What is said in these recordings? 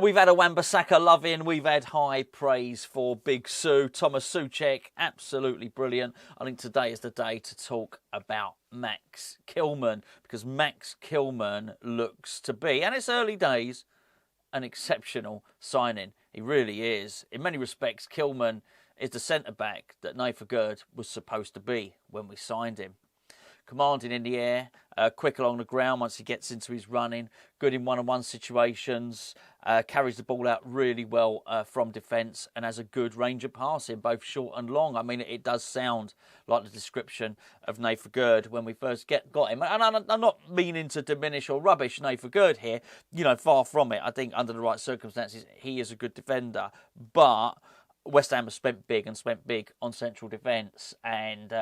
We've had a Wan-Bissaka love-in. We've had high praise for Big Sue. Thomas Souček, absolutely brilliant. I think today is the day to talk about Max KIlman, because Max KIlman looks to be, and it's early days, an exceptional signing. He really is. In many respects, KIlman is the centre-back that Nathan Gerd was supposed to be when we signed him. Commanding in the air, quick along the ground once he gets into his running, good in one-on-one situations, carries the ball out really well from defence, and has a good range of passing, both short and long. I mean, it does sound like the description of Nathan Gerd when we first got him. And I'm not meaning to diminish or rubbish Nathan Gerd here, far from it. I think under the right circumstances, he is a good defender. But West Ham have spent big on central defence, and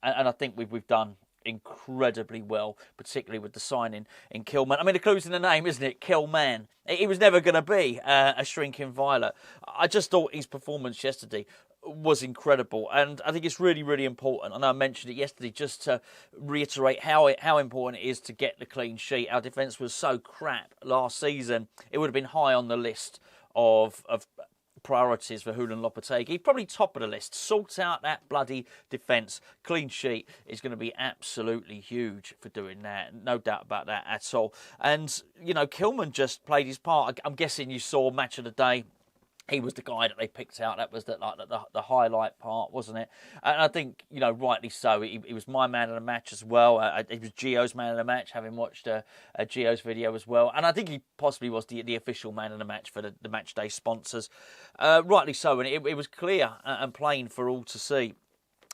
I think we've done incredibly well, particularly with the signing in KIlman. I mean, the clue's in the name, isn't it? KIlman. He was never going to be a shrinking violet. I just thought his performance yesterday was incredible, and I think it's really, really important. And I mentioned it yesterday just to reiterate how important it is to get the clean sheet. Our defence was so crap last season; it would have been high on the list of priorities for Julen Lopetegui. Probably top of the list. Sort out that bloody defence. Clean sheet is going to be absolutely huge for doing that. No doubt about that at all. And, KIlman just played his part. I'm guessing you saw Match of the Day. He was the guy that they picked out. That was the highlight part, wasn't it? And I think, rightly so. He was my man of the match as well. He was Gio's man of the match, having watched Gio's video as well. And I think he possibly was the official man of the match for the match day sponsors. Rightly so. And it was clear and plain for all to see.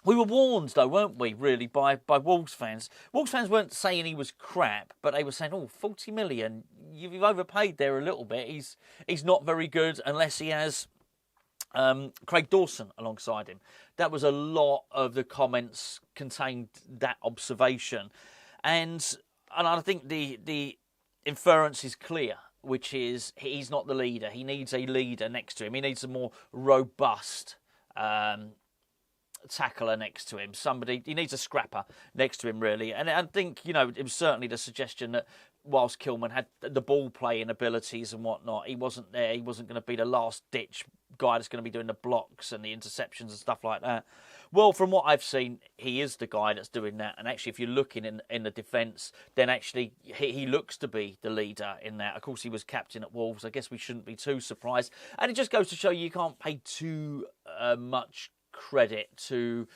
We were warned, though, weren't we, really, by Wolves fans. Wolves fans weren't saying he was crap, but they were saying, 40 million, you've overpaid there a little bit. He's not very good unless he has Craig Dawson alongside him. That was a lot of the comments contained that observation. And I think the inference is clear, which is he's not the leader. He needs a leader next to him. He needs a more robust tackler next to him. He needs a scrapper next to him, really. And I think, it was certainly the suggestion that whilst KIlman had the ball playing abilities and whatnot, he wasn't there. He wasn't going to be the last ditch guy that's going to be doing the blocks and the interceptions and stuff like that. Well, from what I've seen, he is the guy that's doing that. And actually, if you're looking in the defence, then actually he looks to be the leader in that. Of course, he was captain at Wolves. I guess we shouldn't be too surprised. And it just goes to show you can't pay too much credit to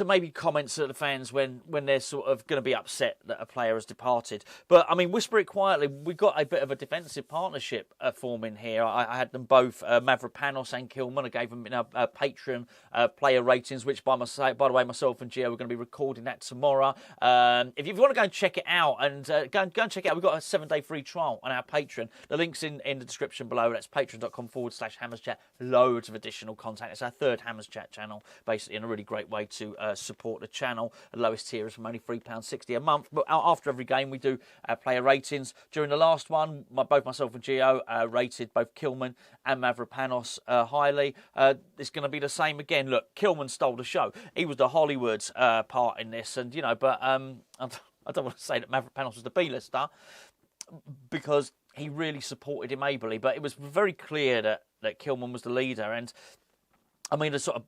maybe comments of the fans when they're sort of going to be upset that a player has departed. But, I mean, whisper it quietly, we've got a bit of a defensive partnership forming here. I had them both, Mavropanos and KIlman. I gave them Patreon player ratings, which, by the way, myself and Gio are going to be recording that tomorrow. If you want to go and check it out, and go and check it out, we've got a 7-day free trial on our Patreon. The link's in the description below. That's patreon.com/HammersChat. Loads of additional content. It's our third Hammers Chat channel, basically, and a really great way to support the channel. The lowest tier is from only £3.60 a month. But after every game, we do player ratings. During the last one, both myself and Gio rated both KIlman and Mavropanos highly. It's going to be the same again. Look, KIlman stole the show. He was the Hollywood part in this, and but I don't want to say that Mavropanos was the B-lister because he really supported him ably. But it was very clear that KIlman was the leader, and I mean, the sort of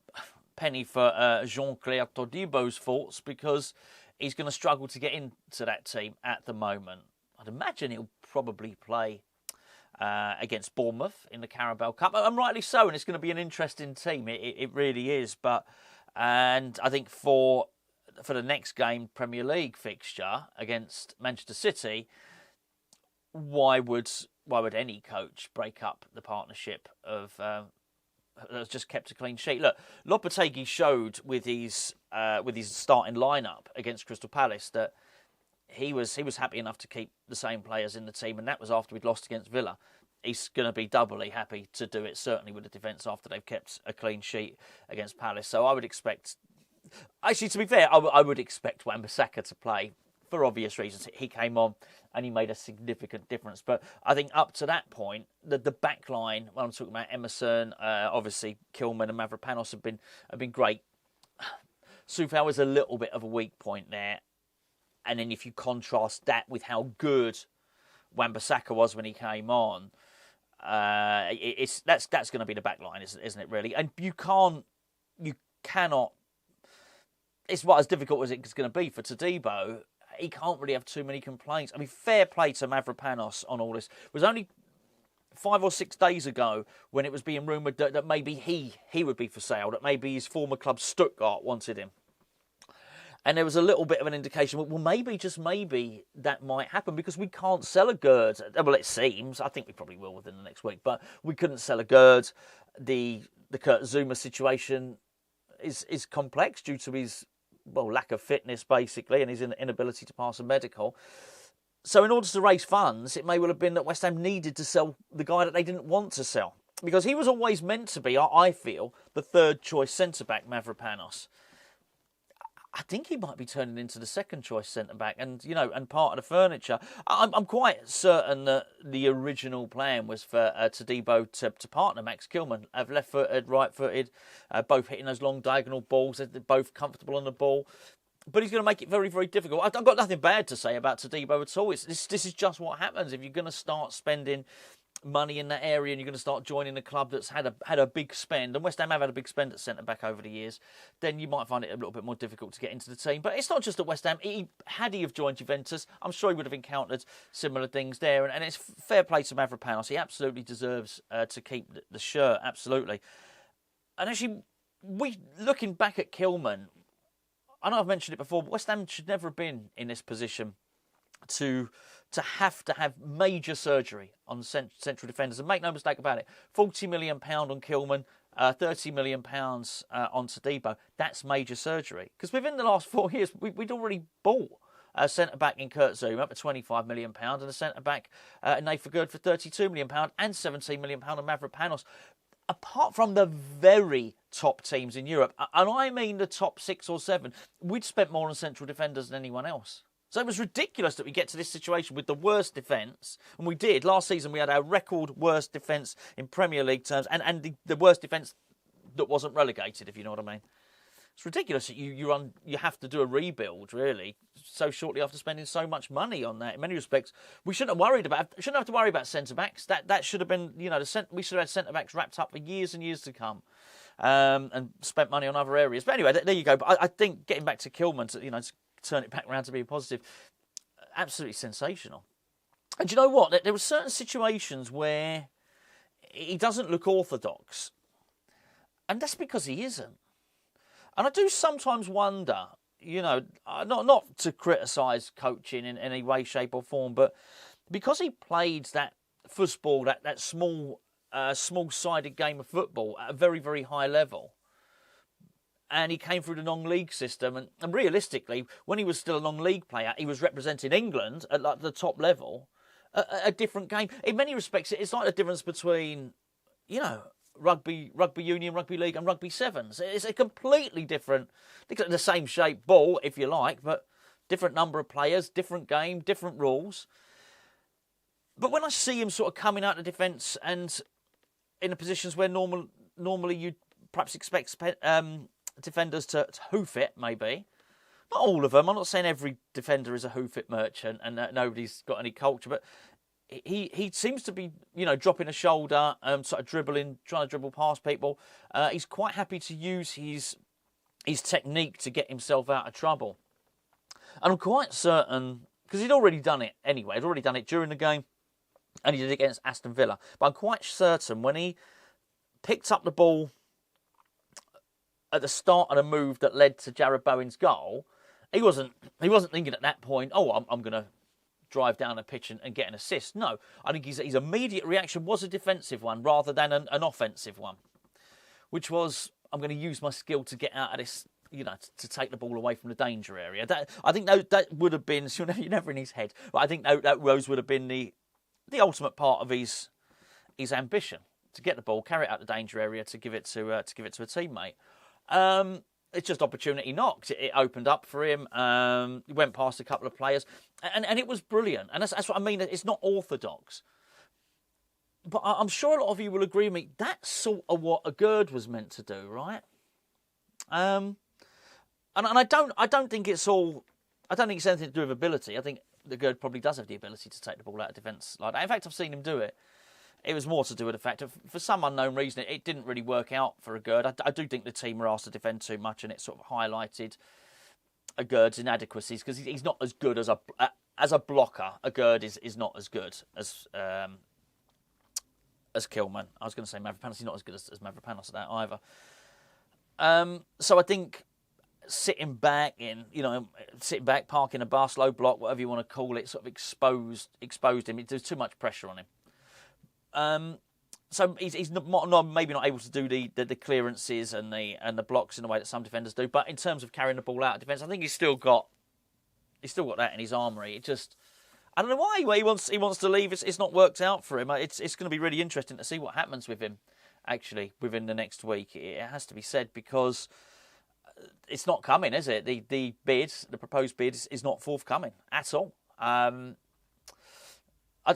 penny for Jean-Clair Todibo's thoughts, because he's going to struggle to get into that team at the moment. I'd imagine he'll probably play against Bournemouth in the Carabao Cup, and rightly so, and it's going to be an interesting team. It really is. And I think for the next game, Premier League fixture against Manchester City, why would any coach break up the partnership of that's just kept a clean sheet? Look, Lopetegui showed with his starting lineup against Crystal Palace that he was happy enough to keep the same players in the team, and that was after we'd lost against Villa. He's going to be doubly happy to do it, certainly with the defence, after they've kept a clean sheet against Palace. So I would expect, actually, to be fair, I would expect Wan-Bissaka to play for obvious reasons. He came on and he made a significant difference. But I think up to that point, the back line, when I'm talking about Emerson, obviously KIlman and Mavropanos have been great. Soufal is a little bit of a weak point there. And then if you contrast that with how good Wan-Bissaka was when he came on. That's going to be the back line, isn't it? Really, and you cannot. It's what as difficult as it's going to be for Todibo. He can't really have too many complaints. I mean, fair play to Mavropanos on all this. It was only 5 or 6 days ago when it was being rumoured that maybe he would be for sale, that maybe his former club Stuttgart wanted him. And there was a little bit of an indication, well, maybe, just maybe, that might happen because we can't sell a Gerd. Well, it seems. I think we probably will within the next week. But we couldn't sell a Gerd. The Kurt Zuma situation is complex due to his lack of fitness, basically, and his inability to pass a medical. So in order to raise funds, it may well have been that West Ham needed to sell the guy that they didn't want to sell. Because he was always meant to be, I feel, the third-choice centre-back, Mavropanos. I think he might be turning into the second-choice centre-back and part of the furniture. I'm quite certain that the original plan was for Todibo to partner Max KIlman, left-footed, right-footed, both hitting those long diagonal balls. They're both comfortable on the ball. But he's going to make it very, very difficult. I've got nothing bad to say about Todibo at all. This is just what happens. If you're going to start spending money in that area and you're going to start joining a club that's had a big spend, and West Ham have had a big spend at centre-back over the years, then you might find it a little bit more difficult to get into the team. But it's not just at West Ham. Had he have joined Juventus, I'm sure he would have encountered similar things there. And it's fair play to Mavropanos. He absolutely deserves to keep the shirt, absolutely. And actually, looking back at KIlman, I know I've mentioned it before, but West Ham should never have been in this position to have major surgery on central defenders. And make no mistake about it, £40 million on KIlman, £30 million on Todibo. That's major surgery. Because within the last 4 years, we'd already bought a centre-back in Kurt Zuma for £25 million and a centre-back in Nathan Gerd for £32 million and £17 million on Mavropanos. Apart from the very top teams in Europe, and I mean the top 6 or 7, we'd spent more on central defenders than anyone else. So it was ridiculous that we get to this situation with the worst defence, and we did. Last season we had our record worst defence in Premier League terms, and the worst defence that wasn't relegated, if you know what I mean. It's ridiculous that you have to do a rebuild, really, so shortly after spending so much money on that. In many respects, we shouldn't have to worry about centre-backs. That should have been, we should have had centre-backs wrapped up for years and years to come, and spent money on other areas. But anyway, there you go. But I think getting back to KIlman, to turn it back around to being positive, absolutely sensational. And do you know what? There were certain situations where he doesn't look orthodox, and that's because he isn't. And I do sometimes wonder, not to criticise coaching in any way, shape or form, but because he played that football, that small-sided game of football at a very, very high level, and he came through the non-league system, and realistically, when he was still a non-league player, he was representing England at the top level, a different game. In many respects, it's like the difference between, rugby union, rugby league and rugby sevens. It's a completely different, the same shape ball, if you like, but different number of players, different game, different rules. But when I see him sort of coming out of defence and in the positions where normally you'd perhaps expect defenders to hoof it, maybe. Not all of them. I'm not saying every defender is a hoof it merchant and that nobody's got any culture, but he seems to be, dropping a shoulder, sort of dribbling, trying to dribble past people. He's quite happy to use his technique to get himself out of trouble. And I'm quite certain, because he'd already done it anyway, he'd already done it during the game, and he did it against Aston Villa. But I'm quite certain when he picked up the ball at the start of the move that led to Jared Bowen's goal, he wasn't thinking at that point, I'm going to drive down the pitch and get an assist. No, I think his immediate reaction was a defensive one rather than an offensive one, which was, I'm going to use my skill to get out of this, to take the ball away from the danger area. I think that would have been, you're never in his head, but I think that Rose would have been the ultimate part of his ambition, to get the ball, carry it out the danger area, to give it to a teammate. It's just opportunity knocked. It opened up for him. He went past a couple of players, and it was brilliant. And that's what I mean. It's not orthodox, but I'm sure a lot of you will agree with me. That's sort of what a Gerd was meant to do, right? And I don't think it's all. I don't think it's anything to do with ability. I think the Gerd probably does have the ability to take the ball out of defence like that. In fact, I've seen him do it. It was more to do with the fact that for some unknown reason, it didn't really work out for a Gerd. I do think the team were asked to defend too much, and it sort of highlighted a Gerd's inadequacies, because he's not as good as a blocker. A Gerd is not as good as KIlman. I was going to say Mavropanos. He's not as good as Mavropanos at that either. So I think sitting back, parking a bar, slow block, whatever you want to call it, sort of exposed him. There's too much pressure on him. So he's maybe not able to do the clearances and the blocks in the way that some defenders do. But in terms of carrying the ball out of defence, I think he's still got that in his armoury. It just, I don't know why he wants to leave. It's not worked out for him. It's going to be really interesting to see what happens with him actually within the next week. It has to be said, because it's not coming, is it? The proposed bid is not forthcoming at all. I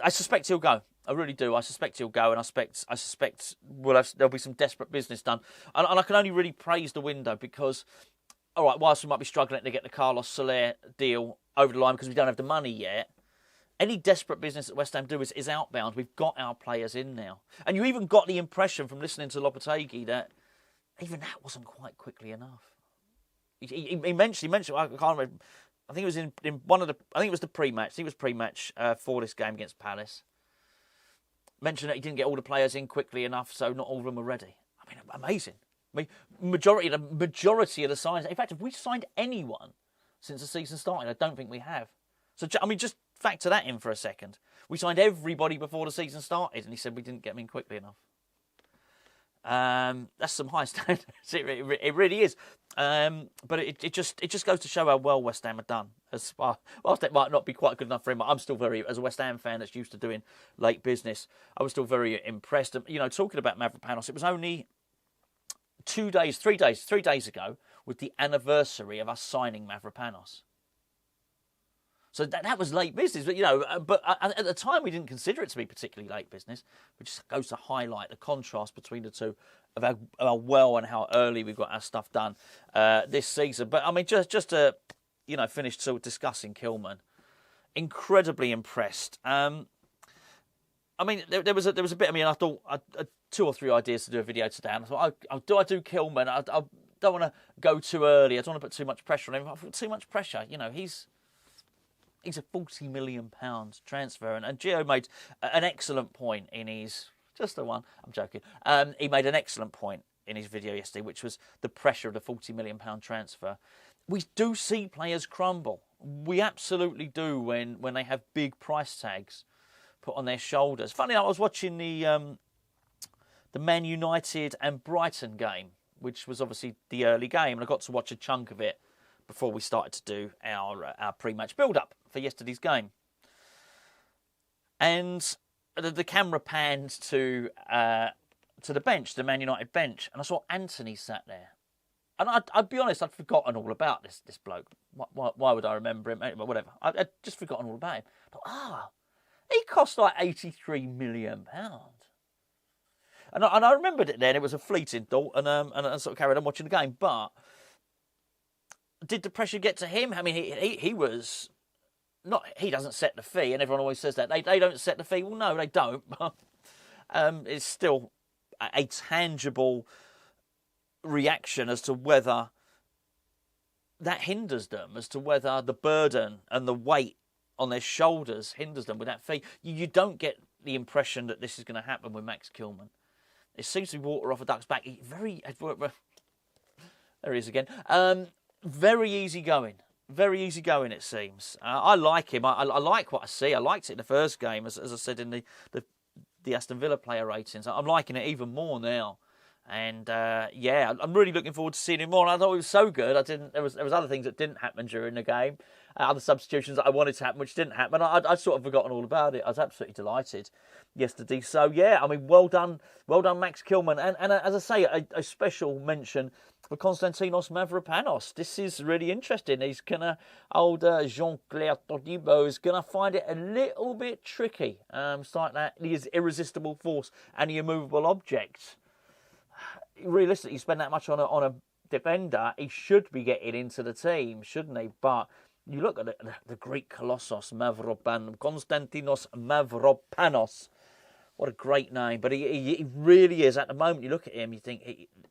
suspect he'll go. I really do. I suspect he'll go, and I suspect there'll be some desperate business done. And I can only really praise the window, because, all right, whilst we might be struggling to get the Carlos Soler deal over the line because we don't have the money yet, any desperate business that West Ham do is outbound. We've got our players in now. And you even got the impression from listening to Lopetegui that even that wasn't quite quickly enough. He mentioned, I can't remember, I think it was in one of the, I think it was the pre-match. I think it was pre-match for this game against Palace. Mentioned that he didn't get all the players in quickly enough, so not all of them were ready. I mean, amazing. I mean, majority of the signings. In fact, if we signed anyone since the season started, I don't think we have. So, I mean, just factor that in for a second. We signed everybody before the season started, and he said we didn't get them in quickly enough. That's some high standards. It really is. But it just goes to show how well West Ham have done. Whilst it might not be quite good enough for him, I'm still as a West Ham fan that's used to doing late business, I was still very impressed. Talking about Mavropanos, it was only 3 days ago, with the anniversary of us signing Mavropanos. So that was late business, but at the time we didn't consider it to be particularly late business, which just goes to highlight the contrast between the two of how well and how early we've got our stuff done this season. But I mean, just to finish discussing KIlman, incredibly impressed. I mean, there was a bit of me, and I thought I had 2 or 3 ideas to do a video today, and I thought, do I do KIlman? I don't want to go too early. I don't want to put too much pressure on him. I thought too much pressure, He's a £40 million transfer, and Gio made an excellent point in his... Just the one, I'm joking. He made an excellent point in his video yesterday, which was the pressure of the £40 million transfer. We do see players crumble. We absolutely do when they have big price tags put on their shoulders. Funny, I was watching the Man United and Brighton game, which was obviously the early game, and I got to watch a chunk of it before we started to do our pre-match build-up for yesterday's game. And the camera panned to the bench, the Man United bench, and I saw Anthony sat there. And I'd be honest, I'd forgotten all about this bloke. Why would I remember him? Whatever. I'd just forgotten all about him. But, he cost like £83 million. And I remembered it then. It was a fleeting thought, and I sort of carried on watching the game. But did the pressure get to him? I mean, he was not. He doesn't set the fee, and everyone always says that they don't set the fee. Well, no, they don't. But it's still a tangible reaction as to whether that hinders them, as to whether the burden and the weight on their shoulders hinders them with that fee. You don't get the impression that this is going to happen with Max KIlman. It seems to be water off a duck's back. There he is again. Very easy going. Very easy going, it seems. I like him. I like what I see. I liked it in the first game, as I said in the Aston Villa player ratings. I'm liking it even more now. And I'm really looking forward to seeing him more. And I thought it was so good. There was other things that didn't happen during the game, other substitutions that I wanted to happen which didn't happen. I'd sort of forgotten all about it. I was absolutely delighted yesterday. So I mean, well done, Max KIlman. And as I say, a special mention for Konstantinos Mavropanos. This is really interesting. He's Jean-Clair Todibo is gonna find it a little bit tricky. It's like that. He is irresistible force and the immovable object. Realistically, you spend that much on a defender, he should be getting into the team, shouldn't he? But You look at the Greek colossus, Konstantinos Mavropanos. What a great name. But he really is. At the moment, you look at him, you think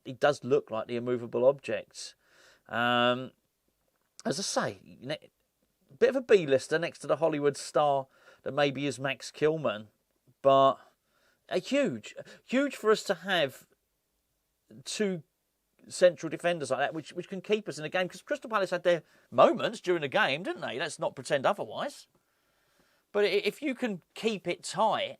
he does look like the immovable object. As I say, a bit of a B-lister next to the Hollywood star that maybe is Max KIlman. But huge for us to have two central defenders like that, which can keep us in the game. Because Crystal Palace had their moments during the game, didn't they? Let's not pretend otherwise. But if you can keep it tight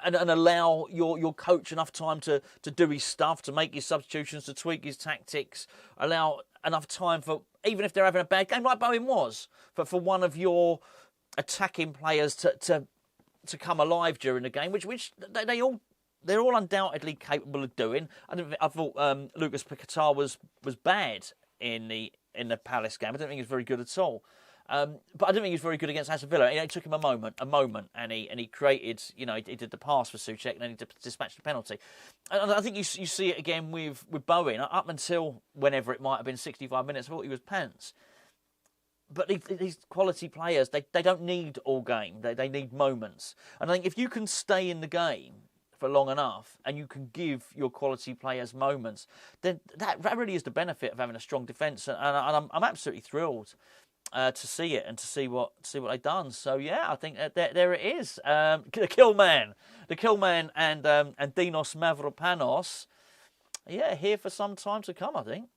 and allow your coach enough time to do his stuff, to make his substitutions, to tweak his tactics, allow enough time for, even if they're having a bad game, like Bowen was, for one of your attacking players to come alive during the game, which they're all undoubtedly capable of doing. I thought Lucas Paquetá was bad in the Palace game. I don't think he was very good at all. But I don't think he was very good against Aston Villa. It took him a moment, and he created. He did the pass for Souček, and then he dispatched the penalty. And I think you see it again with Bowen. Up until whenever it might have been 65 minutes, I thought he was pants. But these quality players, they don't need all game. They need moments. And I think if you can stay in the game for long enough, and you can give your quality players moments, then that really is the benefit of having a strong defence. And I'm absolutely thrilled to see it and to see what they've done. So yeah, I think there it is. The KIlman and Dinos Mavropanos. Yeah, here for some time to come, I think.